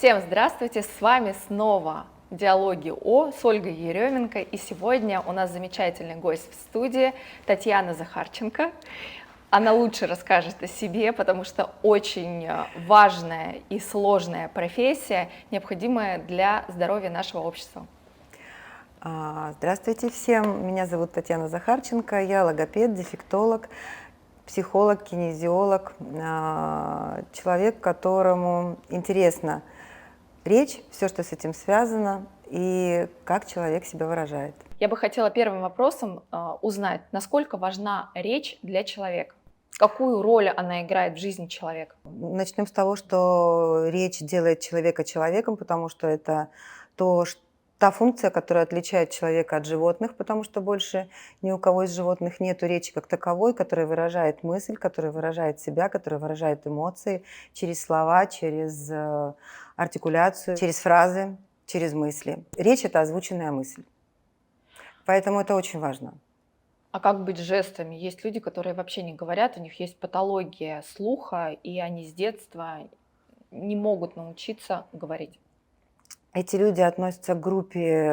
Всем здравствуйте! С вами снова «Диалоги О» с Ольгой Еременко. И сегодня у нас замечательный гость в студии Татьяна Захарченко. Она лучше расскажет о себе, потому что очень важная и сложная профессия, необходимая для здоровья нашего общества. Здравствуйте всем, меня зовут Татьяна Захарченко, я логопед, дефектолог, психолог, кинезиолог, человек, которому интересна речь, все, что с этим связано, и как человек себя выражает. Я бы хотела первым вопросом узнать, насколько важна речь для человека? Какую роль она играет в жизни человека? Начнем с того, что речь делает человека человеком, потому что это та функция, которая отличает человека от животных, потому что больше ни у кого из животных нет речи как таковой, которая выражает мысль, которая выражает себя, которая выражает эмоции через слова, через артикуляцию, через фразы, через мысли. Речь – это озвученная мысль. Поэтому это очень важно. А как быть с жестами? Есть люди, которые вообще не говорят, у них есть патология слуха, и они с детства не могут научиться говорить. Эти люди относятся к группе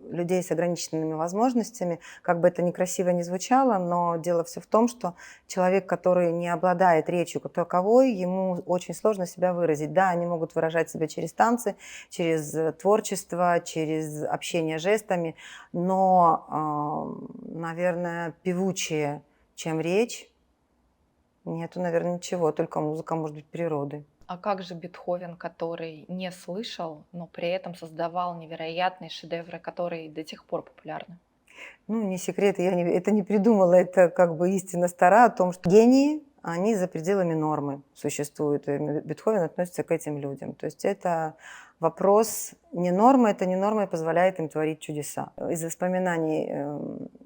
людей с ограниченными возможностями. Как бы это некрасиво ни звучало, но дело все в том, что человек, который не обладает речью как таковой, ему очень сложно себя выразить. Да, они могут выражать себя через танцы, через творчество, через общение жестами, но, наверное, певучее, чем речь, нету, наверное, ничего, только музыка, может быть, природы. А как же Бетховен, который не слышал, но при этом создавал невероятные шедевры, которые до сих пор популярны? Ну, не секрет, это не придумала, это как бы истина стара о том, что гении, они за пределами нормы существуют. И Бетховен относится к этим людям. То есть это вопрос не нормы, это не норма и позволяет им творить чудеса. Из воспоминаний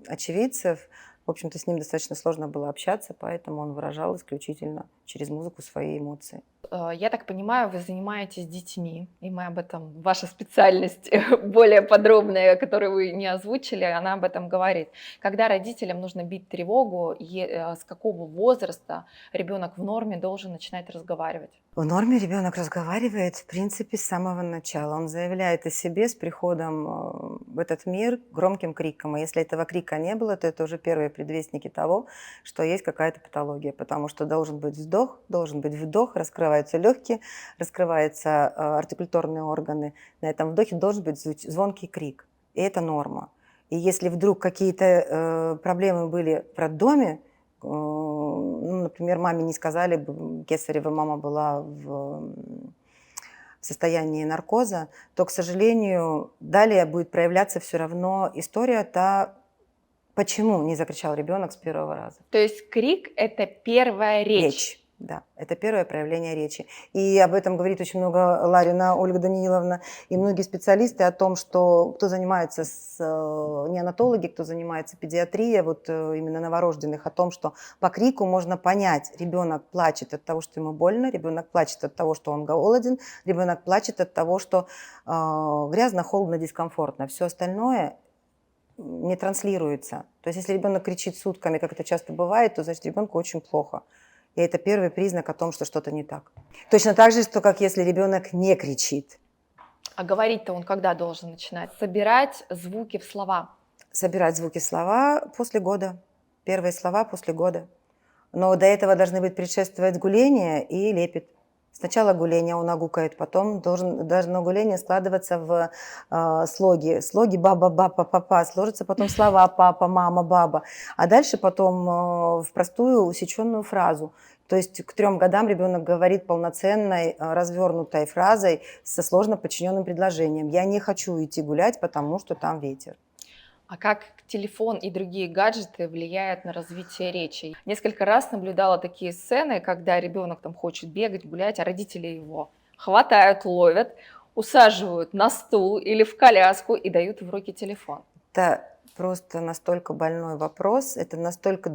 очевидцев, в общем-то, с ним достаточно сложно было общаться, поэтому он выражал исключительно через музыку свои эмоции. Я так понимаю, вы занимаетесь детьми, и мы об этом, ваша специальность более подробная, которую вы не озвучили, она об этом говорит. Когда родителям нужно бить тревогу, с какого возраста ребенок в норме должен начинать разговаривать? В норме ребенок разговаривает, в принципе, с самого начала. Он заявляет о себе с приходом в этот мир громким криком. И если этого крика не было, то это уже первые предвестники того, что есть какая-то патология. Потому что должен быть вдох, раскрываются легкие, раскрываются артикуляторные органы. На этом вдохе должен быть звонкий крик. И это норма. И если вдруг какие-то проблемы были в роддоме, ну, например, маме не сказали, кесарева мама была в состоянии наркоза, то, к сожалению, далее будет проявляться все равно история та, почему не закричал ребенок с первого раза. То есть крик – это первая речь. Да, это первое проявление речи. И об этом говорит очень много Ларина Ольга Данииловна и многие специалисты о том, что кто занимается неонатологи, кто занимается педиатрией, вот именно новорожденных, о том, что по крику можно понять, ребенок плачет от того, что ему больно, ребенок плачет от того, что он голоден, ребенок плачет от того, что грязно, холодно, дискомфортно. Все остальное не транслируется. То есть если ребенок кричит сутками, как это часто бывает, то значит ребенку очень плохо. И это первый признак о том, что что-то не так. Точно так же, что как если ребенок не кричит. А говорить-то он когда должен начинать? Собирать звуки в слова. Собирать звуки в слова после года. Первые слова после года. Но до этого должны быть предшествовать гуление и лепет. Сначала гуление, он огукает, потом должно гуление складываться в слоги. Слоги баба, баба, папа, сложатся потом слова папа, мама, баба. А дальше потом в простую усеченную фразу. То есть к 3 годам ребенок говорит полноценной, развернутой фразой со сложно подчиненным предложением. Я не хочу идти гулять, потому что там ветер. А как телефон и другие гаджеты влияют на развитие речи? Несколько раз наблюдала такие сцены, когда ребенок там хочет бегать, гулять, а родители его хватают, ловят, усаживают на стул или в коляску и дают в руки телефон. Это просто настолько больной вопрос, это настолько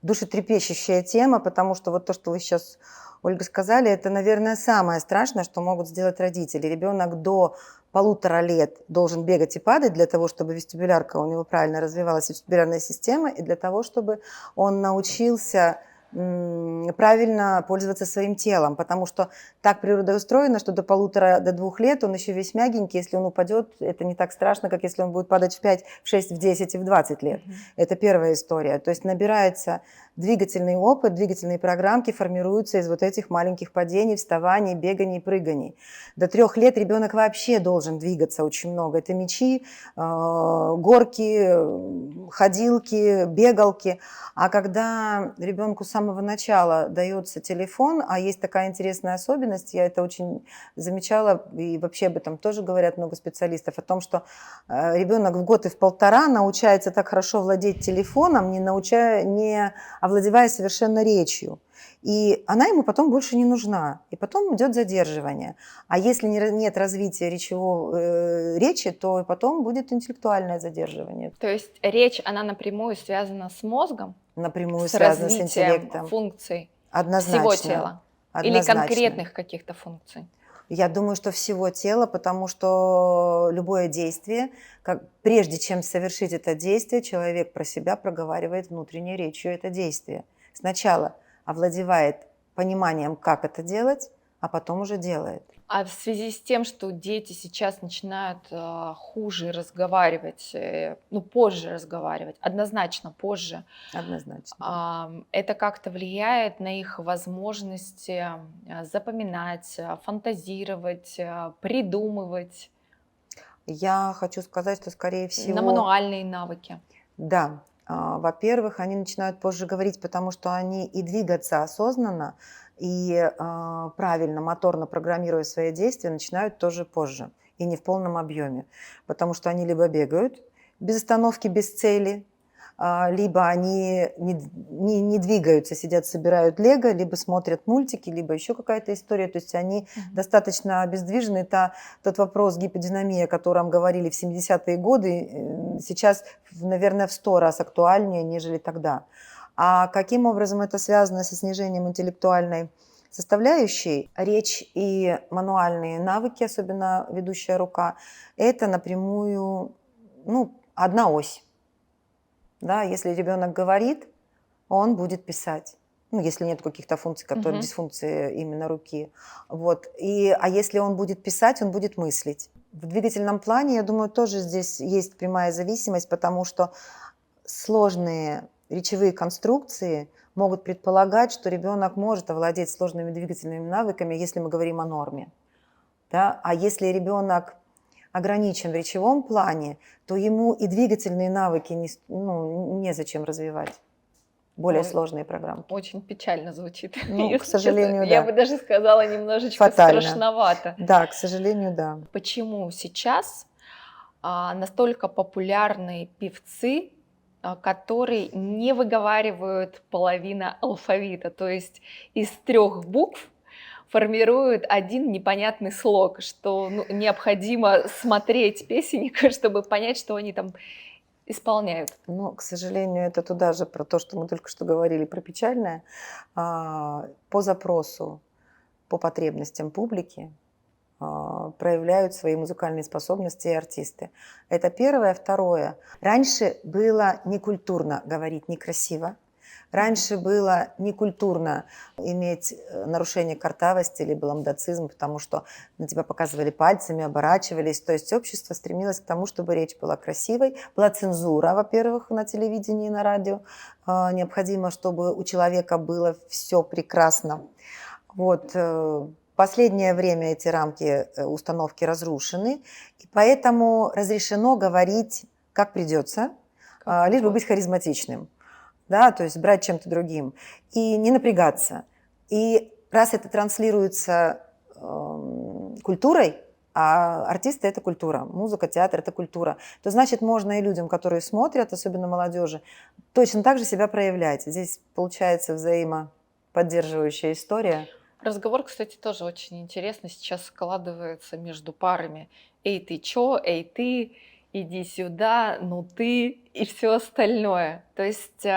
душетрепещущая тема, потому что вот то, что вы сейчас, Ольга, сказали, это, наверное, самое страшное, что могут сделать родители. Ребенок до 1,5 лет должен бегать и падать для того, чтобы вестибулярка у него правильно развивалась, вестибулярная система, и для того, чтобы он научился правильно пользоваться своим телом, потому что так природа устроена, что до 1,5–2 лет он еще весь мягенький, если он упадет, это не так страшно, как если он будет падать в 5, в 6, в 10 и в 20 лет. Это первая история. То есть набирается двигательный опыт, двигательные программки формируются из вот этих маленьких падений, вставаний, беганий, прыганий. До 3 лет ребенок вообще должен двигаться очень много. Это мячи, горки, ходилки, бегалки. А когда ребенку с самого начала дается телефон, а есть такая интересная особенность, я это очень замечала, и вообще об этом тоже говорят много специалистов, о том, что ребенок в год и в 1,5 научается так хорошо владеть телефоном, не овладевая совершенно речью. И она ему потом больше не нужна. И потом идет задерживание. А если нет развития речи, то потом будет интеллектуальное задерживание. То есть речь, она напрямую связана с мозгом, Напрямую с связано с развитием интеллектом. функций Однозначно. всего тела? Или Однозначно. конкретных каких-то функций? Я думаю, что всего тела, потому что любое действие, прежде чем совершить это действие, человек про себя проговаривает внутренней речью это действие. Сначала овладевает пониманием, как это делать, а потом уже делает. А в связи с тем, что дети сейчас начинают хуже разговаривать, позже разговаривать, однозначно позже, Однозначно. это как-то влияет на их возможности запоминать, фантазировать, придумывать, Я хочу сказать, что, скорее всего... на мануальные навыки? Да. Во-первых, они начинают позже говорить, потому что они и двигаться осознанно, и правильно, моторно программируя свои действия, начинают тоже позже. И не в полном объеме. Потому что они либо бегают без остановки, без цели, либо они не двигаются, сидят, собирают лего, либо смотрят мультики, либо еще какая-то история. То есть они достаточно обездвижены. Тот вопрос гиподинамии, о котором говорили в 70-е годы, сейчас, наверное, в 100 раз актуальнее, нежели тогда. А каким образом это связано со снижением интеллектуальной составляющей? Речь и мануальные навыки, особенно ведущая рука, это напрямую одна ось. Да, если ребенок говорит, он будет писать. Если нет каких-то функций, которые дисфункции именно руки. А если он будет писать, он будет мыслить. В двигательном плане, я думаю, тоже здесь есть прямая зависимость, потому что сложные речевые конструкции могут предполагать, что ребенок может овладеть сложными двигательными навыками, если мы говорим о норме. Да? А если ребенок ограничен в речевом плане, то ему и двигательные навыки незачем развивать. Более сложные программы. Очень печально звучит. К сожалению, да. Я бы даже сказала, немножечко фатально. Страшновато. Да, к сожалению, да. Почему сейчас настолько популярны певцы, которые не выговаривают половину алфавита, то есть из 3 букв формируют один непонятный слог, что необходимо смотреть песенника, чтобы понять, что они там исполняют? К сожалению, это туда же про то, что мы только что говорили про печальное. По запросу, по потребностям публики проявляют свои музыкальные способности и артисты. Это первое. Второе. Раньше было некультурно говорить некрасиво. Раньше было некультурно иметь нарушение картавости либо ламдацизм, потому что на тебя показывали пальцами, оборачивались. То есть общество стремилось к тому, чтобы речь была красивой. Была цензура, во-первых, на телевидении и на радио. Необходимо, чтобы у человека было все прекрасно. В последнее время эти рамки установки разрушены, и поэтому разрешено говорить как придется, лишь бы быть харизматичным. Да, то есть брать чем-то другим и не напрягаться. И раз это транслируется культурой, а артисты – это культура, музыка, театр – это культура, то значит можно и людям, которые смотрят, особенно молодежи, точно так же себя проявлять. Здесь получается взаимоподдерживающая история. Разговор, кстати, тоже очень интересно сейчас складывается между парами. Эй, ты чё? Эй, ты? Иди сюда, ну ты и все остальное. То есть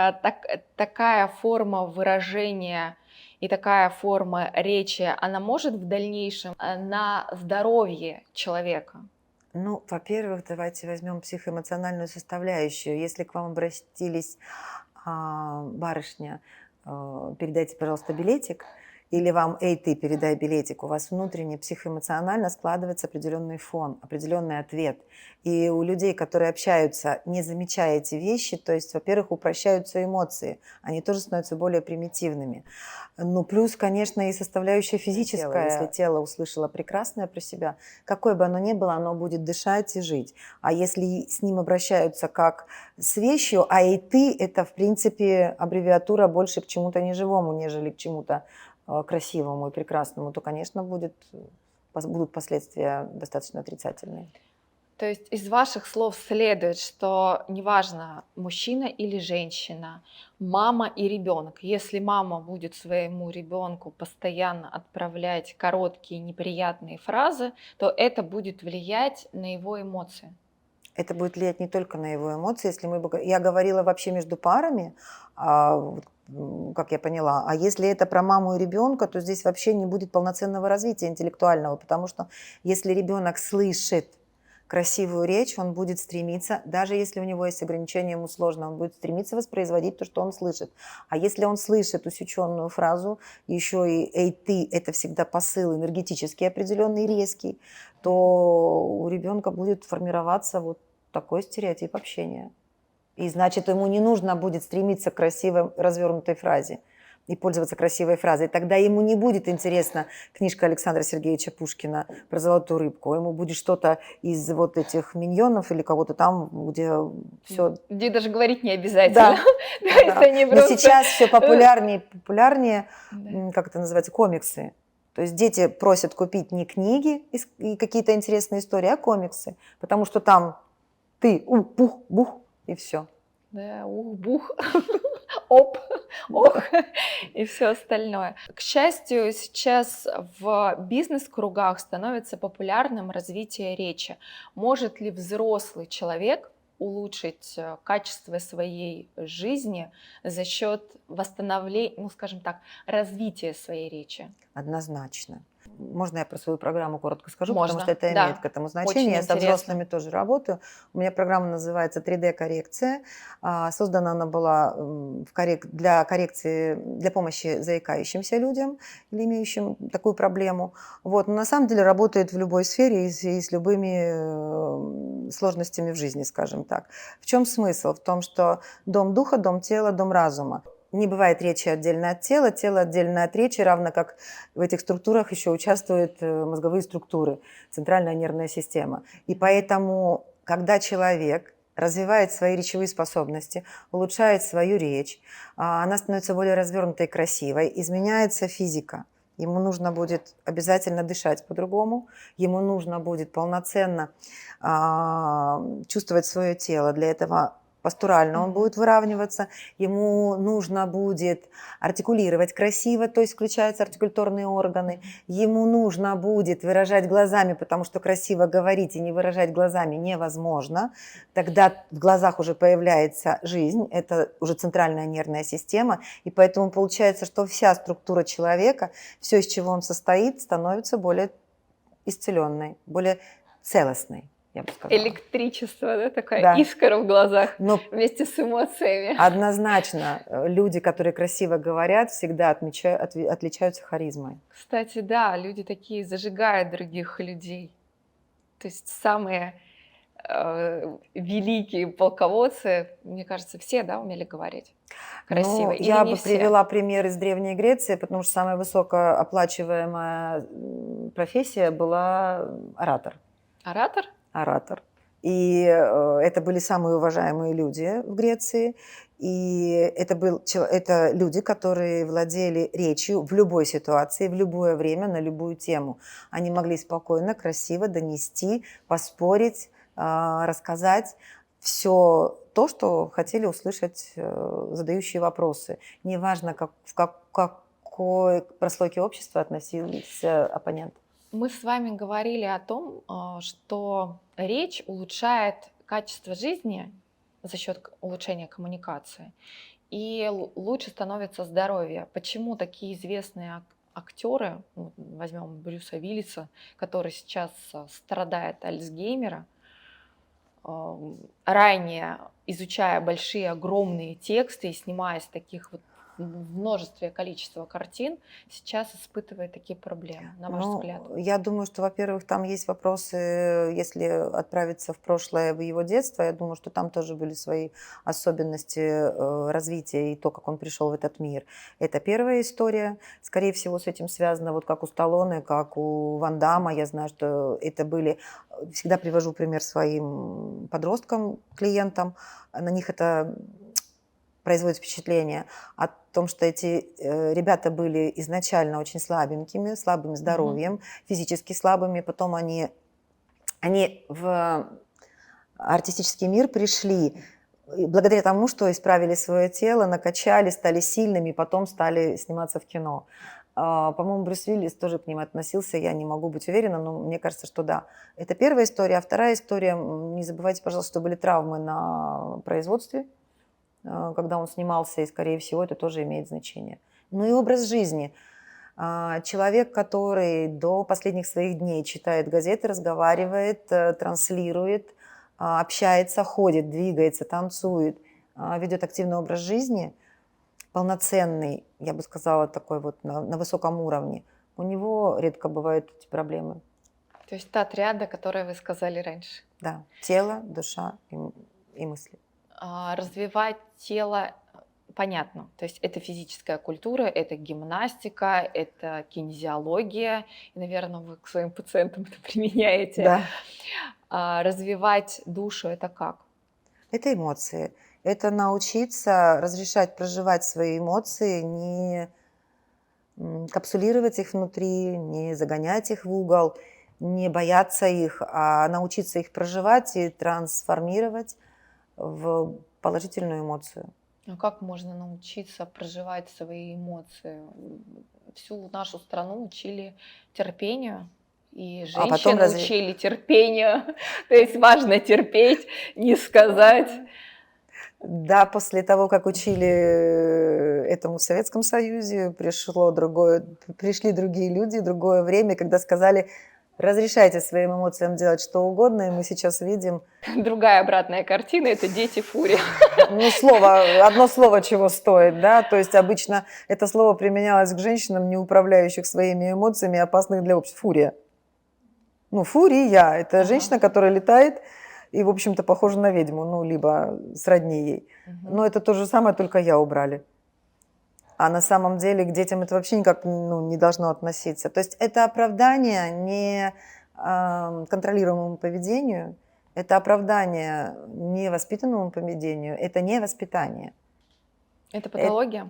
такая форма выражения и такая форма речи, она может в дальнейшем на здоровье человека? Во-первых, давайте возьмем психоэмоциональную составляющую. Если к вам обратились барышня передайте, пожалуйста, билетик, или вам, эй, ты, передай билетик, у вас внутренне, психоэмоционально складывается определенный фон, определенный ответ. И у людей, которые общаются, не замечая эти вещи, то есть, во-первых, упрощаются эмоции, они тоже становятся более примитивными. Ну, плюс, конечно, и составляющая физическая. Если тело услышало прекрасное про себя, какое бы оно ни было, оно будет дышать и жить. А если с ним обращаются как с вещью, а и ты, это, в принципе, аббревиатура больше к чему-то неживому, нежели к чему-то красивому и прекрасному, то, конечно, будут последствия достаточно отрицательные. То есть из ваших слов следует, что неважно, мужчина или женщина, мама и ребенок, если мама будет своему ребенку постоянно отправлять короткие неприятные фразы, то это будет влиять на его эмоции. Это будет влиять не только на его эмоции. Если я говорила вообще между парами, как я поняла, а если это про маму и ребенка, то здесь вообще не будет полноценного развития интеллектуального, потому что если ребенок слышит красивую речь, он будет стремиться, даже если у него есть ограничения, ему сложно, он будет стремиться воспроизводить то, что он слышит. А если он слышит усеченную фразу, еще и «эй, ты» – это всегда посыл энергетический определенный, резкий, то у ребенка будет формироваться вот такой стереотип общения. И значит, ему не нужно будет стремиться к красивой развернутой фразе и пользоваться красивой фразой. Тогда ему не будет интересна книжка Александра Сергеевича Пушкина про золотую рыбку. Ему будет что-то из вот этих миньонов или кого-то там, где все... Где даже говорить не обязательно. Да. Но сейчас все популярнее, как это называется, комиксы. То есть дети просят купить не книги и какие-то интересные истории, а комиксы. Потому что там ты, пух, бух, и все. Да, бух, оп, ох, и все остальное. К счастью, сейчас в бизнес-кругах становится популярным развитие речи. Может ли взрослый человек улучшить качество своей жизни за счет восстановления, ну, скажем так, развития своей речи? Однозначно. Можно я про свою программу коротко скажу, Можно, потому что это да. имеет к этому значение. Очень Я со интересно. взрослыми тоже работаю. У меня программа называется 3D-коррекция. Создана она была для коррекции, для помощи заикающимся людям или имеющим такую проблему. Вот. Но на самом деле работает в любой сфере и с любыми сложностями в жизни, скажем так. В чем смысл? В том, что дом духа, дом тела, дом разума. Не бывает речи отдельно от тела, тело отдельно от речи, равно как в этих структурах еще участвуют мозговые структуры, центральная нервная система. И поэтому, когда человек развивает свои речевые способности, улучшает свою речь, она становится более развернутой и красивой, изменяется физика. Ему нужно будет обязательно дышать по-другому, ему нужно будет полноценно чувствовать свое тело. Для этого постурально он будет выравниваться, ему нужно будет артикулировать красиво, то есть включаются артикуляторные органы, ему нужно будет выражать глазами, потому что красиво говорить и не выражать глазами невозможно, тогда в глазах уже появляется жизнь, это уже центральная нервная система, и поэтому получается, что вся структура человека, все, из чего он состоит, становится более исцеленной, более целостной. Я бы сказала. Электричество, да, такая искра в глазах. Но вместе с эмоциями. Однозначно, люди, которые красиво говорят, всегда отличаются харизмой. Кстати, да, люди такие зажигают других людей. То есть самые великие полководцы, мне кажется, все, да, умели говорить красиво. Или я не бы все? привела пример из Древней Греции, потому что самая высокооплачиваемая профессия была оратор. Оратор? Оратор. И это были самые уважаемые люди в Греции. И это люди, которые владели речью в любой ситуации, в любое время, на любую тему. Они могли спокойно, красиво донести, поспорить, рассказать все то, что хотели услышать задающие вопросы. Неважно, в какой прослойке общества относился оппонент. Мы с вами говорили о том, что речь улучшает качество жизни за счет улучшения коммуникации, и лучше становится здоровье. Почему такие известные актеры, возьмем Брюса Уиллиса, который сейчас страдает от Альцгеймера, ранее изучая большие, огромные тексты и снимаясь в таких вот в множестве количества картин сейчас испытывает такие проблемы, на ваш взгляд? Ну, я думаю, что, во-первых, там есть вопросы, если отправиться в прошлое, в его детство, я думаю, что там тоже были свои особенности развития и то, как он пришел в этот мир. Это первая история. Скорее всего, с этим связано, вот как у Сталлоне, как у Ван Дамма. Я знаю, что это были... Всегда привожу пример своим подросткам, клиентам. На них это производит впечатление о том, что эти ребята были изначально очень слабенькими, слабым здоровьем, физически слабыми. Потом они в артистический мир пришли благодаря тому, что исправили свое тело, накачали, стали сильными, потом стали сниматься в кино. По-моему, Брюс Уиллис тоже к ним относился, я не могу быть уверена, но мне кажется, что да. Это первая история. А вторая история, не забывайте, пожалуйста, что были травмы на производстве, когда он снимался, и, скорее всего, это тоже имеет значение. Ну и образ жизни. Человек, который до последних своих дней читает газеты, разговаривает, транслирует, общается, ходит, двигается, танцует, ведет активный образ жизни, полноценный, я бы сказала, такой вот на высоком уровне, у него редко бывают эти проблемы. То есть та триада, которую вы сказали раньше. Да, тело, душа и мысли. Развивать тело, понятно. То есть это физическая культура, это гимнастика, это кинезиология. И, наверное, вы к своим пациентам это применяете. Да. Развивать душу — это как? Это эмоции. Это научиться разрешать проживать свои эмоции, не капсулировать их внутри, не загонять их в угол, не бояться их, а научиться их проживать и трансформировать в положительную эмоцию. А как можно научиться проживать свои эмоции? Всю нашу страну учили терпению, и А потом женщины учили терпению. То есть важно терпеть, не сказать. Да, после того, как учили этому в Советском Союзе, пришли другие люди, другое время, когда сказали: разрешайте своим эмоциям делать что угодно, и мы сейчас видим... Другая обратная картина — это дети фурия. Ну, одно слово чего стоит, да, то есть обычно это слово применялось к женщинам, не управляющих своими эмоциями, опасных для общества. Фурия. Ну, фурия – это женщина, которая летает и, в общем-то, похожа на ведьму, ну, либо сродни ей. Но это то же самое, только я убрали. А на самом деле к детям это вообще никак не должно относиться. То есть это оправдание не контролируемому поведению, это оправдание невоспитанному поведению, это не воспитание. Это патология?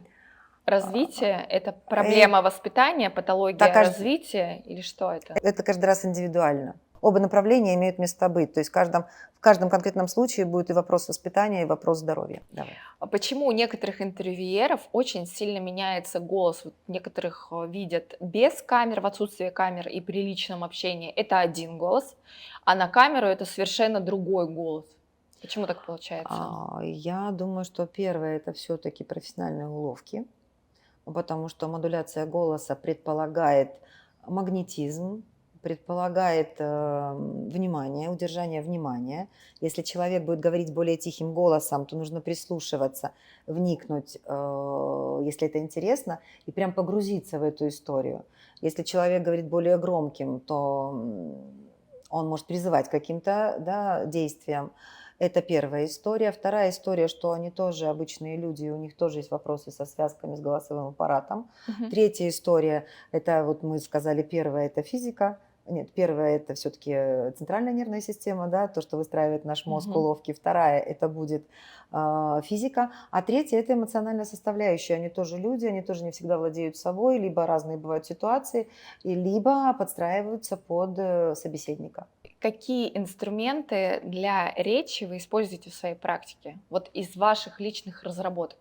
Развитие? Это проблема воспитания, патология развития или что это? Это каждый раз индивидуально. Оба направления имеют место быть. То есть в каждом конкретном случае будет и вопрос воспитания, и вопрос здоровья. Давай. А почему у некоторых интервьюеров очень сильно меняется голос? Вот некоторых видят без камер, в отсутствии камер и при личном общении. Это один голос, а на камеру это совершенно другой голос. Почему так получается? Я думаю, что первое – это все-таки профессиональные уловки, потому что модуляция голоса предполагает магнетизм, предполагает внимание, удержание внимания. Если человек будет говорить более тихим голосом, то нужно прислушиваться, вникнуть, если это интересно, и прям погрузиться в эту историю. Если человек говорит более громким, то он может призывать к каким-то действиям. Это первая история. Вторая история, что они тоже обычные люди, и у них тоже есть вопросы со связками, с голосовым аппаратом. Третья история, это вот мы сказали, первая – это физика. Нет, первая – это все-таки центральная нервная система, да, то, что выстраивает наш мозг, уловки. Вторая – это будет физика. А третья – это эмоциональная составляющая. Они тоже люди, они тоже не всегда владеют собой, либо разные бывают ситуации, либо подстраиваются под собеседника. Какие инструменты для речи вы используете в своей практике? Вот из ваших личных разработок.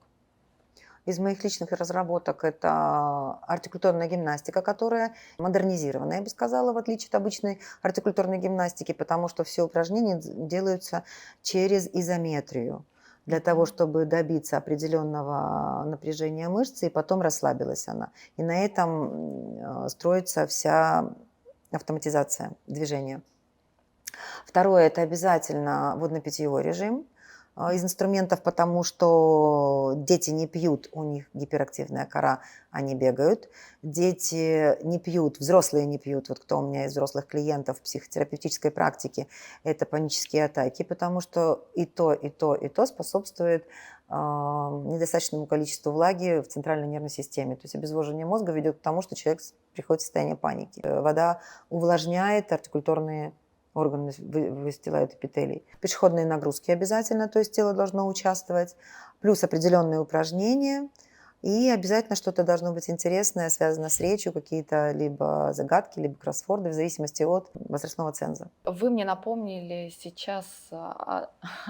Из моих личных разработок это артикуляторная гимнастика, которая модернизирована, я бы сказала, в отличие от обычной артикуляторной гимнастики, потому что все упражнения делаются через изометрию, для того, чтобы добиться определенного напряжения мышцы, и потом расслабилась она. И на этом строится вся автоматизация движения. Второе – это обязательно водно-питьевой режим. Из инструментов, потому что дети не пьют, у них гиперактивная кора, они бегают. Дети не пьют, взрослые не пьют. Вот кто у меня из взрослых клиентов в психотерапевтической практике, это панические атаки, потому что и то, и то, и то способствует недостаточному количеству влаги в центральной нервной системе. То есть обезвоживание мозга ведет к тому, что человек приходит в состояние паники. Вода увлажняет артикуляторные органы, выстилают эпителий. Пешеходные нагрузки обязательно, то есть тело должно участвовать, плюс определенные упражнения, и обязательно что-то должно быть интересное, связанное с речью, какие-то либо загадки, либо кроссворды, в зависимости от возрастного ценза. Вы мне напомнили сейчас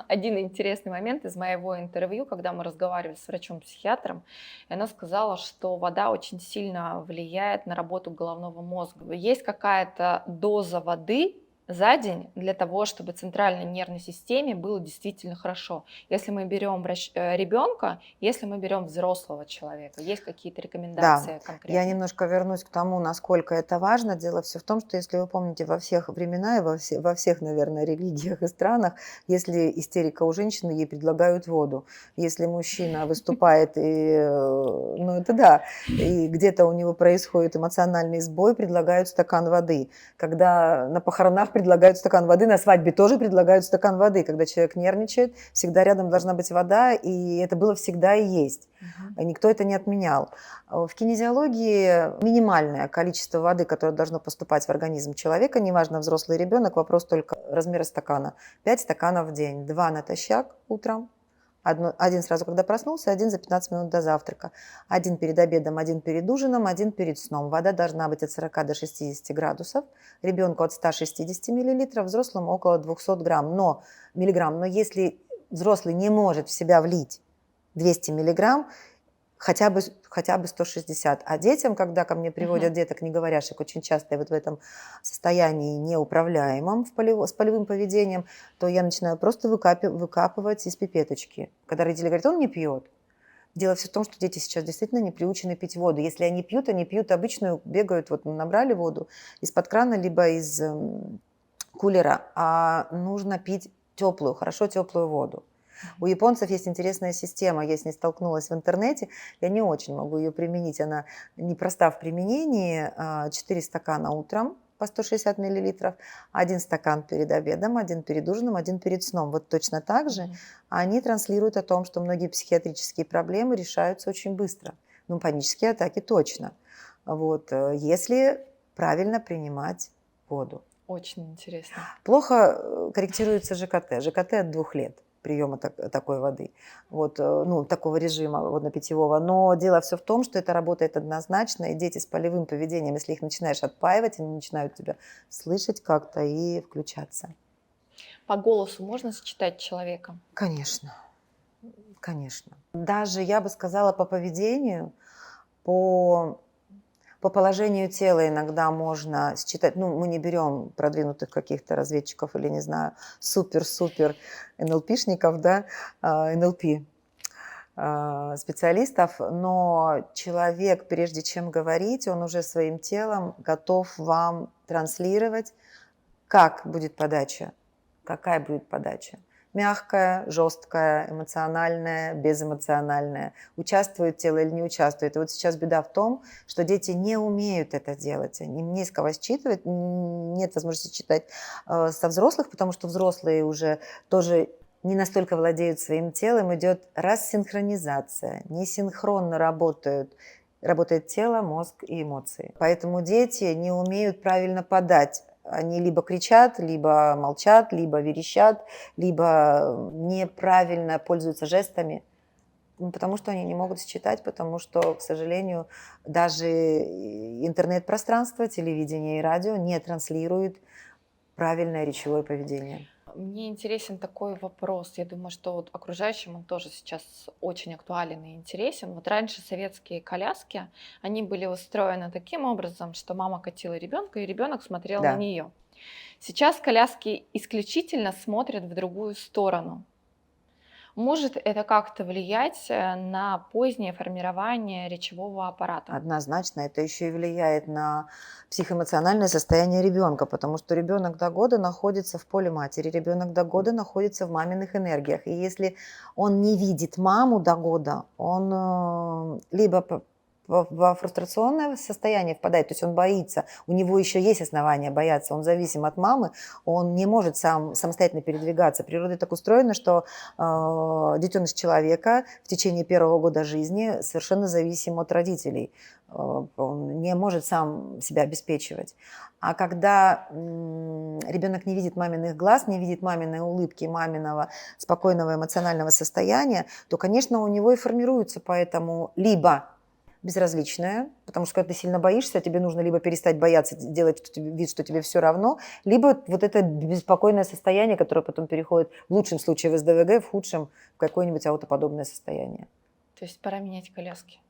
один интересный момент из моего интервью, когда мы разговаривали с врачом-психиатром, и она сказала, что вода очень сильно влияет на работу головного мозга. Есть какая-то доза воды за день для того, чтобы центральной нервной системе было действительно хорошо. Если мы берем ребенка, если мы берем взрослого человека, есть какие-то рекомендации Да, конкретные? я немножко вернусь к тому, насколько это важно. Дело все в том, что, если вы помните, во всех временах и во всех, наверное, религиях и странах, если истерика у женщины, ей предлагают воду. Если мужчина выступает, ну это да, и где-то у него происходит эмоциональный сбой, предлагают стакан воды. Когда на похоронах предлагают стакан воды, на свадьбе тоже предлагают стакан воды. Когда человек нервничает, всегда рядом должна быть вода, и это было всегда и есть. Никто это не отменял. В кинезиологии минимальное количество воды, которое должно поступать в организм человека, неважно, взрослый ребенок, вопрос только размера стакана. 5 стаканов в день, 2 натощак утром, один сразу, когда проснулся, один за 15 минут до завтрака, один перед обедом, один перед ужином, один перед сном. Вода должна быть от 40 до 60 градусов, ребенку от 160 миллилитров, взрослому около 200 миллиграмм. Но если взрослый не может в себя влить 200 миллиграмм, хотя бы 160. А детям, когда ко мне приводят деток неговорящих, очень часто вот в этом состоянии неуправляемом с полевым поведением, то я начинаю просто выкапывать из пипеточки. Когда родители говорят, он не пьет. Дело все в том, что дети сейчас действительно не приучены пить воду. Если они пьют обычную, бегают, вот набрали воду из-под крана, либо из кулера, а нужно пить теплую, хорошо теплую воду. У японцев есть интересная система, я с ней столкнулась в интернете, я не очень могу ее применить, она непроста в применении. 4 стакана утром по 160 миллилитров, 1 стакан перед обедом, 1 перед ужином, 1 перед сном. Вот точно так же они транслируют о том, что многие психиатрические проблемы решаются очень быстро. Ну, панические атаки точно. Вот, если правильно принимать воду. Очень интересно. Плохо корректируется ЖКТ. ЖКТ от 2 лет приема такой воды, вот, ну, такого режима водно-питьевого. Но дело все в том, что это работает однозначно, и дети с полевым поведением, если их начинаешь отпаивать, они начинают тебя слышать как-то и включаться. По голосу можно считать человека? Конечно, конечно. Даже, я бы сказала, по поведению, по положению тела иногда можно считать, ну, мы не берем продвинутых каких-то разведчиков или, не знаю, супер-супер НЛПшников, да, НЛП специалистов, но человек, прежде чем говорить, он уже своим телом готов вам транслировать, как будет подача, какая будет подача. Мягкая, жесткая, эмоциональная, безэмоциональная. Участвует тело или не участвует. И вот сейчас беда в том, что дети не умеют это делать. Им не с кого считывать, нет возможности читать со взрослых, потому что взрослые уже тоже не настолько владеют своим телом. Идет рассинхронизация, несинхронно работает тело, мозг и эмоции. Поэтому дети не умеют правильно подать. Они либо кричат, либо молчат, либо верещат, либо неправильно пользуются жестами, потому что они не могут считать, потому что, к сожалению, даже интернет-пространство, телевидение и радио не транслируют правильное речевое поведение. Мне интересен такой вопрос. Я думаю, что вот окружающим он тоже сейчас очень актуален и интересен. Вот раньше советские коляски, они были устроены таким образом, что мама катила ребенка, и ребенок смотрел на нее. Сейчас коляски исключительно смотрят в другую сторону. Может это как-то влиять на позднее формирование речевого аппарата? Однозначно, это еще и влияет на психоэмоциональное состояние ребенка, потому что ребенок до года находится в поле матери, ребенок до года находится в маминых энергиях. И если он не видит маму до года, он либо во фрустрационное состояние впадает, то есть он боится, у него еще есть основания бояться, он зависим от мамы, он не может самостоятельно передвигаться. Природа так устроена, что детеныш человека в течение первого года жизни совершенно зависим от родителей. Он не может сам себя обеспечивать. А когда ребенок не видит маминых глаз, не видит маминой улыбки, маминого спокойного эмоционального состояния, то, конечно, у него и формируется поэтому либо безразличное, потому что когда ты сильно боишься, тебе нужно либо перестать бояться, делать вид, что тебе все равно, либо вот это беспокойное состояние, которое потом переходит в лучшем случае в СДВГ, в худшем в какое-нибудь аутоподобное состояние. То есть пора менять коляски.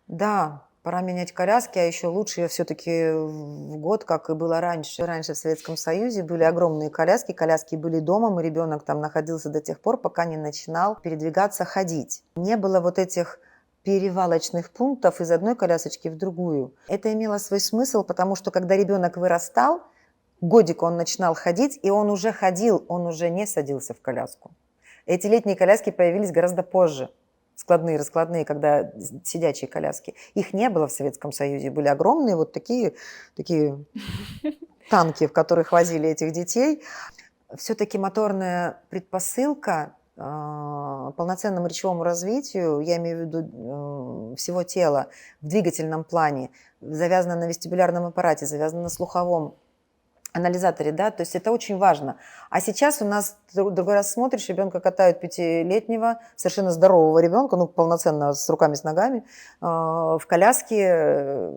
Да, пора менять коляски, а еще лучше все-таки в год, как и было раньше. Раньше в Советском Союзе были огромные коляски были домом, и ребенок там находился до тех пор, пока не начинал передвигаться, ходить. Не было вот этих перевалочных пунктов из одной колясочки в другую. Это имело свой смысл, потому что когда ребенок вырастал, годик он начинал ходить, и он уже ходил, он уже не садился в коляску. Эти летние коляски появились гораздо позже. Складные, раскладные, когда сидячие коляски. Их не было в Советском Союзе. Были огромные вот такие танки, в которых возили этих детей. Все-таки моторная предпосылка полноценному речевому развитию, я имею в виду всего тела в двигательном плане, завязано на вестибулярном аппарате, завязано на слуховом анализаторе, да, то есть это очень важно. А сейчас у нас другой раз смотришь, ребенка катают пятилетнего, совершенно здорового ребенка, ну, полноценно с руками, с ногами, в коляске,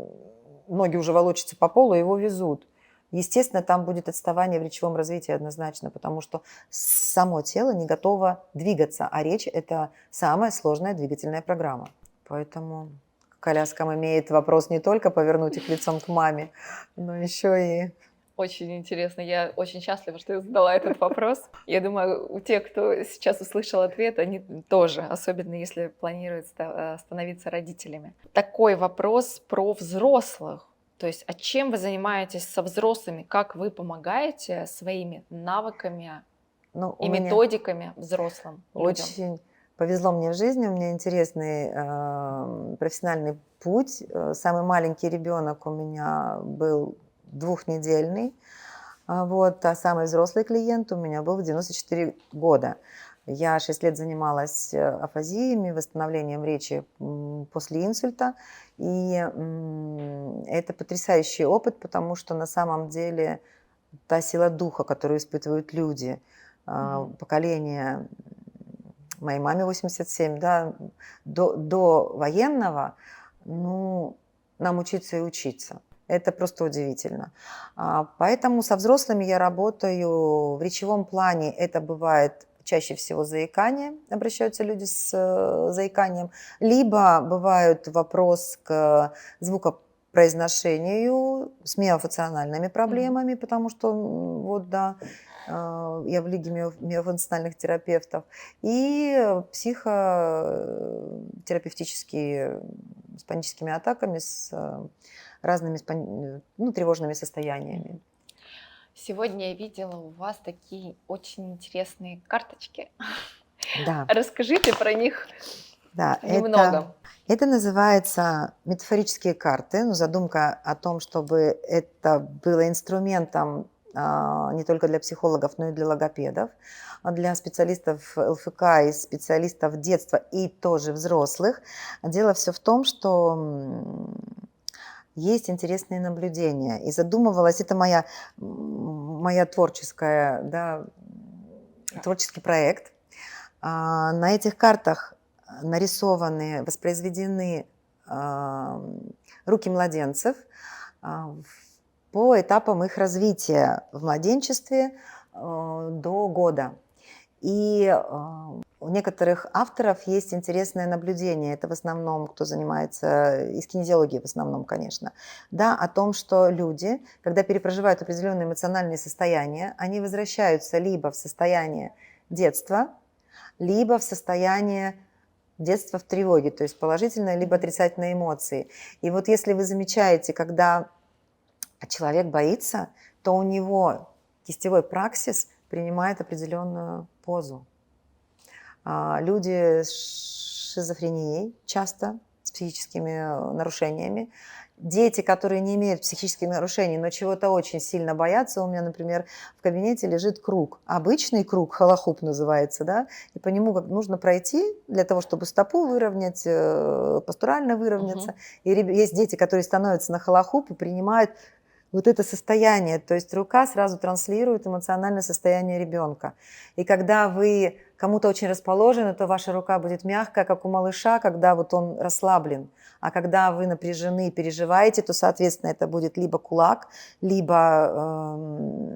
ноги уже волочатся по полу, его везут. Естественно, там будет отставание в речевом развитии однозначно, потому что само тело не готово двигаться, а речь – это самая сложная двигательная программа. Поэтому к коляскам имеет вопрос не только повернуть их лицом к маме, но еще и… Очень интересно. Я очень счастлива, что я задала этот вопрос. Я думаю, у тех, кто сейчас услышал ответ, они тоже, особенно если планируют становиться родителями. Такой вопрос про взрослых. То есть, а чем вы занимаетесь со взрослыми? Как вы помогаете своими навыками и методиками взрослым людям? Очень повезло мне в жизни, у меня интересный профессиональный путь. Самый маленький ребенок у меня был двухнедельный, вот, а самый взрослый клиент у меня был в 94 года. Я 6 лет занималась афазиями, восстановлением речи после инсульта, и это потрясающий опыт, потому что на самом деле та сила духа, которую испытывают люди, поколение моей маме 87, да, до военного, ну, нам учиться и учиться. Это просто удивительно. Поэтому со взрослыми я работаю в речевом плане. Это бывает чаще всего заикание, обращаются люди с заиканием, либо бывает вопрос к звукопроизношению с миофункциональными проблемами, потому что, вот да, я в лиге миофункциональных терапевтов, и психотерапевтические с паническими атаками, с разными тревожными состояниями. Сегодня я видела у вас такие очень интересные карточки. Да. Расскажите про них немного. Это называется метафорические карты. Задумка о том, чтобы это было инструментом не только для психологов, но и для логопедов, для специалистов ЛФК и специалистов детства и тоже взрослых. Дело все в том, что есть интересные наблюдения. И задумывалась, это моя творческая, да, творческий проект. На этих картах нарисованы, воспроизведены руки младенцев по этапам их развития в младенчестве до года. И у некоторых авторов есть интересное наблюдение, это в основном, кто занимается из кинезиологии в основном, конечно, да, о том, что люди, когда перепроживают определенные эмоциональные состояния, они возвращаются либо в состояние детства, либо в состоянии детства в тревоге, то есть положительные либо отрицательные эмоции. И вот если вы замечаете, когда человек боится, то у него кистевой праксис принимает определенную позу. Люди с шизофренией часто, с психическими нарушениями, дети, которые не имеют психических нарушений, но чего-то очень сильно боятся. У меня, например, в кабинете лежит круг. Обычный круг, холохуп называется, да, и по нему как нужно пройти для того, чтобы стопу выровнять, постурально выровняться. И есть дети, которые становятся на холохуп и принимают вот это состояние, то есть рука сразу транслирует эмоциональное состояние ребенка. И когда вы кому-то очень расположены, то ваша рука будет мягкая, как у малыша, когда вот он расслаблен. А когда вы напряжены и переживаете, то, соответственно, это будет либо кулак, либо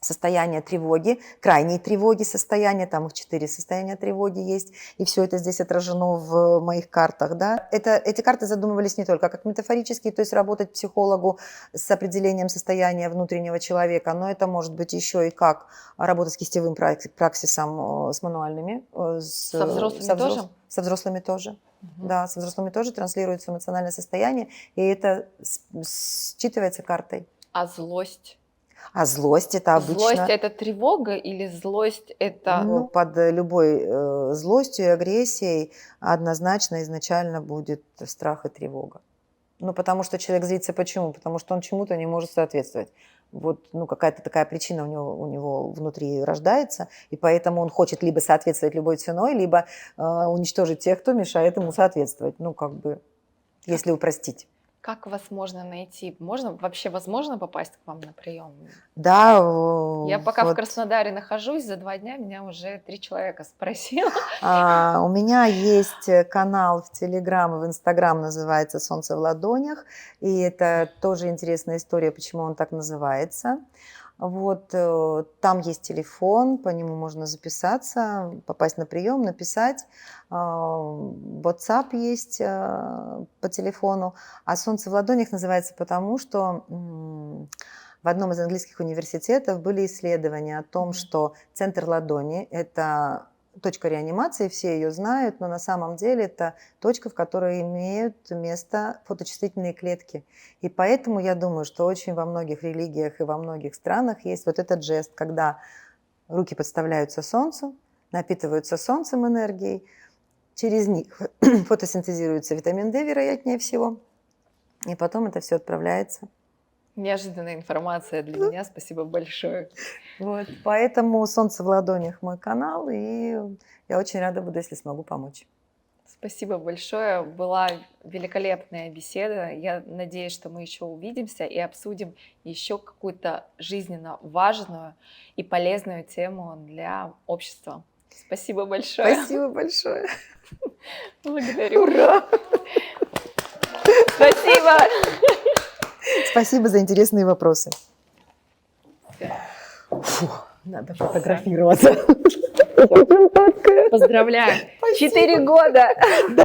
состояние тревоги, крайней тревоги состояние, там их 4 состояния тревоги есть, и все это здесь отражено в моих картах. Да? Эти карты задумывались не только как метафорические, то есть работать психологу с определением состояния внутреннего человека, но это может быть еще и как работа с кистевым праксисом, с мануальными. Со взрослыми тоже? Со взрослыми тоже. Да, со взрослыми тоже транслируется эмоциональное состояние, и это считывается картой. А злость? А злость это обычно... Злость это тревога или злость это... Ну, под любой злостью и агрессией однозначно изначально будет страх и тревога. Ну, потому что человек злится почему? Потому что он чему-то не может соответствовать. Вот, ну, какая-то такая причина у него внутри рождается, и поэтому он хочет либо соответствовать любой ценой, либо уничтожить тех, кто мешает ему соответствовать. Ну, как бы, если упростить. Как вас можно найти? Вообще возможно попасть к вам на прием? Да. Я пока в Краснодаре нахожусь, за 2 дня меня уже 3 человека спросило. У меня есть канал в Телеграм и в Инстаграм, называется «Солнце в ладонях». И это тоже интересная история, почему он так называется. Вот, там есть телефон, по нему можно записаться, попасть на прием, написать. WhatsApp есть по телефону. А «Солнце в ладонях» называется потому, что в одном из английских университетов были исследования о том, что центр ладони – это точка реанимации, все ее знают, но на самом деле это точка, в которой имеют место фоточувствительные клетки. И поэтому я думаю, что очень во многих религиях и во многих странах есть вот этот жест, когда руки подставляются солнцу, напитываются солнцем энергией, через них фотосинтезируется витамин D, вероятнее всего, и потом это все отправляется. Неожиданная информация для меня, спасибо большое. Вот, поэтому «Солнце в ладонях» мой канал, и я очень рада буду, если смогу помочь. Спасибо большое, была великолепная беседа. Я надеюсь, что мы еще увидимся и обсудим еще какую-то жизненно важную и полезную тему для общества. Спасибо большое. Спасибо большое. Благодарю. Ура! Спасибо. Спасибо за интересные вопросы. Фу, надо фотографироваться. Поздравляю. 4 года.